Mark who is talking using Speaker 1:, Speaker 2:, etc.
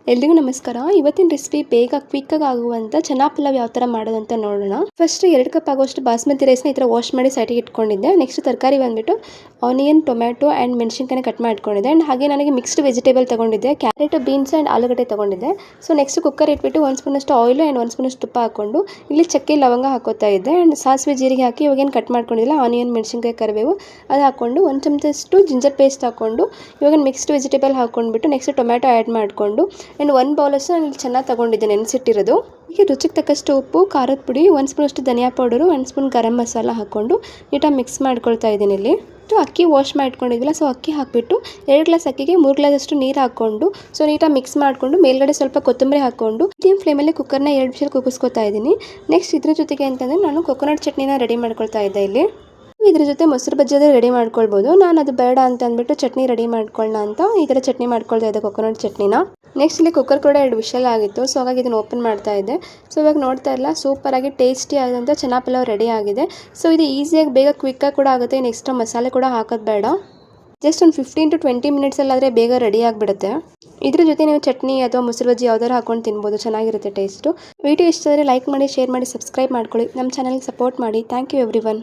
Speaker 1: ಎಲ್ರಿಗೂ ನಮಸ್ಕಾರ. ಇವತ್ತಿನ ರೆಸಿಪಿ ಬೇಗ ಕ್ವಿಕ್ಕಾಗಿ ಆಗುವಂಥ ಚೆನ್ನ ಪಲಾವ್ ಯಾವ ಥರ ಮಾಡೋದಂತ ನೋಡೋಣ. ಫಸ್ಟ್ 2 ಕಪ್ ಆಗುವಷ್ಟು ಬಾಸ್ಮತಿ ರೈಸ್ನ ಈ ಥರ ವಾಶ್ ಮಾಡಿ ಸೈಡಿಗೆ ಇಟ್ಕೊಂಡಿದ್ದೆ. ನೆಕ್ಸ್ಟ್ ತರಕಾರಿ ಬಂದುಬಿಟ್ಟು ಆನಿಯನ್, ಟೊಮ್ಯಾಟೊ ಆ್ಯಂಡ್ ಮೆಣಸಿನ್ಕಾಯಿನ ಕಟ್ ಮಾಡಿ ಇಟ್ಕೊಂಡಿದ್ದೆ. ಆ್ಯಂಡ್ ಹಾಗೆ ನನಗೆ ಮಿಕ್ಸ್ಡ್ ವೆಜಿಟೇಬಲ್ ತೊಗೊಂಡಿದ್ದೆ, ಕ್ಯಾರೆಟ್, ಬೀನ್ಸ್ ಆ್ಯಂಡ್ ಆಲೂಗಡ್ಡೆ ತೊಗೊಂಡಿದ್ದೆ. ಸೊ ನೆಕ್ಸ್ಟ್ ಕುಕ್ಕರ್ ಇಟ್ಬಿಟ್ಟು 1 ಸ್ಪೂನಷ್ಟು ಆಯಿಲ್ ಆ್ಯಂಡ್ 1 ಸ್ಪೂನಷ್ಟು ತುಪ್ಪ ಹಾಕ್ಕೊಂಡು ಇಲ್ಲಿ ಚಕ್ಕೆ ಲವಂಗ ಹಾಕೋತಾ ಇದ್ದೆ. ಆ್ಯಂಡ್ ಸಾಸಿವೆ ಜೀರಿಗೆ ಹಾಕಿ ಇವಾಗೇನು ಕಟ್ ಮಾಡ್ಕೊಂಡಿಲ್ಲ ಆನಿಯನ್, ಮೆಣಸಿನ್ಕಾಯಿ, ಕರಿಬೇವು ಅದು ಹಾಕ್ಕೊಂಡು 1 ಚಮಚಷ್ಟು ಜಿಂಜರ್ ಪೇಸ್ಟ್ ಹಾಕ್ಕೊಂಡು ಇವಾಗ ಮಿಕ್ಸ್ಡ್ ವೆಜಿಟೇಬಲ್ ಹಾಕ್ಕೊಂಡ್ಬಿಟ್ಟು ನೆಕ್ಸ್ಟ್ ಟೊಮ್ಯಾಟೊ ಆ್ಯಡ್ ಮಾಡಿಕೊಂಡು ಆ್ಯಂಡ್ 1 ಬೌಲಷ್ಟು ನಾನು ಇಲ್ಲಿ ಚೆನ್ನಾಗಿ ತೊಗೊಂಡಿದ್ದೆ ನೆನೆಸಿಟ್ಟಿರೋದು. ಈಗ ರುಚಿಗೆ ತಕ್ಕಷ್ಟು ಉಪ್ಪು, ಖಾರದ ಪುಡಿ, 1 ಸ್ಪೂನಷ್ಟು ಧನಿಯಾ ಪೌಡರು, 1 ಸ್ಪೂನ್ ಗರಂ ಮಸಾಲ ಹಾಕ್ಕೊಂಡು ನೀಟಾಗಿ ಮಿಕ್ಸ್ ಮಾಡ್ಕೊಳ್ತಾ ಇದ್ದೀನಿ. ಇಲ್ಲಿ ಅಕ್ಕಿ ವಾಶ್ ಮಾಡ್ಕೊಂಡಿದ್ದಿಲ್ಲ, ಸೊ ಅಕ್ಕಿ ಹಾಕಿಬಿಟ್ಟು 2 ಗ್ಲಾಸ್ ಅಕ್ಕಿಗೆ 3 ಗ್ಲಾಸಷ್ಟು ನೀರು ಹಾಕ್ಕೊಂಡು ಸೊ ನೀಟಾಗಿ ಮಿಕ್ಸ್ ಮಾಡಿಕೊಂಡು ಮೇಲ್ಗಡೆ ಸ್ವಲ್ಪ ಕೊತ್ತಂಬರಿ ಹಾಕ್ಕೊಂಡು ಮೀಡಿಯಂ ಫ್ಲೇಮಲ್ಲಿ ಕುಕ್ಕರ್ನ 2 ವಿಷಲ್ ಕೂಗಿಸ್ಕೊತಾ ಇದ್ದೀನಿ. ನೆಕ್ಸ್ಟ್ ಇದ್ರ ಜೊತೆಗೆ ಅಂತಂದರೆ ನಾನು ಕೊಕೊನಟ್ ಚಟ್ನಿನ ರೆಡಿ ಮಾಡ್ಕೊಳ್ತಾ ಇದ್ದೆ. ಇಲ್ಲಿ ಇದ್ರ ಜೊತೆ ಮೊಸರು ಬಜ್ಜಿ ಆದರೆ ರೆಡಿ ಮಾಡ್ಕೊಳ್ಬೋದು. ನಾನು ಅದು ಬೇಡ ಅಂತ ಅಂದ್ಬಿಟ್ಟು ಚಟ್ನಿ ರೆಡಿ ಮಾಡ್ಕೊಳ್ಳೋಣ ಅಂತ ಈ ಥರ ಚಟ್ನಿ ಮಾಡ್ಕೊಳ್ತಾ ಇದ್ದೆ, ಕೊಕೊನಟ್ ಚಟ್ನಿನ. ನೆಕ್ಸ್ಟ್ ಇಲ್ಲಿ ಕುಕ್ಕರ್ ಕೂಡ 2 ವಿಷಲ್ ಆಗಿತ್ತು, ಸೊ ಹಾಗಾಗಿ ಇದನ್ನು ಓಪನ್ ಮಾಡ್ತಾ ಇದ್ದೆ. ಸೊ ಇವಾಗ ನೋಡ್ತಾ ಇಲ್ಲ, ಸೂಪರಾಗಿ ಟೇಸ್ಟಿ ಆದಂಥ ಚೆನ್ನ ಪಲಾವ್ ರೆಡಿ ಆಗಿದೆ. ಸೊ ಇದು ಈಸಿಯಾಗಿ ಬೇಗ ಕ್ವಿಕ್ಕಾಗಿ ಕೂಡ ಆಗುತ್ತೆ, ನೆಕ್ಸ್ಟ್ ಮಸಾಲೆ ಕೂಡ ಹಾಕೋದು ಬೇಡ. ಜಸ್ಟ್ ಒಂದು 15 to 20 ಮಿನಿಟ್ಸಲ್ಲಾದರೆ ಬೇಗ ರೆಡಿ ಆಗಿಬಿಡುತ್ತೆ. ಇದ್ರ ಜೊತೆ ನೀವು ಚಟ್ನಿ ಅಥವಾ ಮೊಸರು ಬಜ್ಜಿ ಯಾವ್ದಾರು ಹಾಕೊಂಡು ತಿನ್ಬೋದು, ಚೆನ್ನಾಗಿರುತ್ತೆ ಟೇಸ್ಟು. ವಿಡಿಯೋ ಇಷ್ಟ ಆದರೆ ಲೈಕ್ ಮಾಡಿ, ಶೇರ್ ಮಾಡಿ, ಸಬ್ಸ್ಕ್ರೈಬ್ ಮಾಡ್ಕೊಳ್ಳಿ, ನಮ್ಮ ಚಾನಲ್ಗೆ ಸಪೋರ್ಟ್ ಮಾಡಿ. Thank you every one.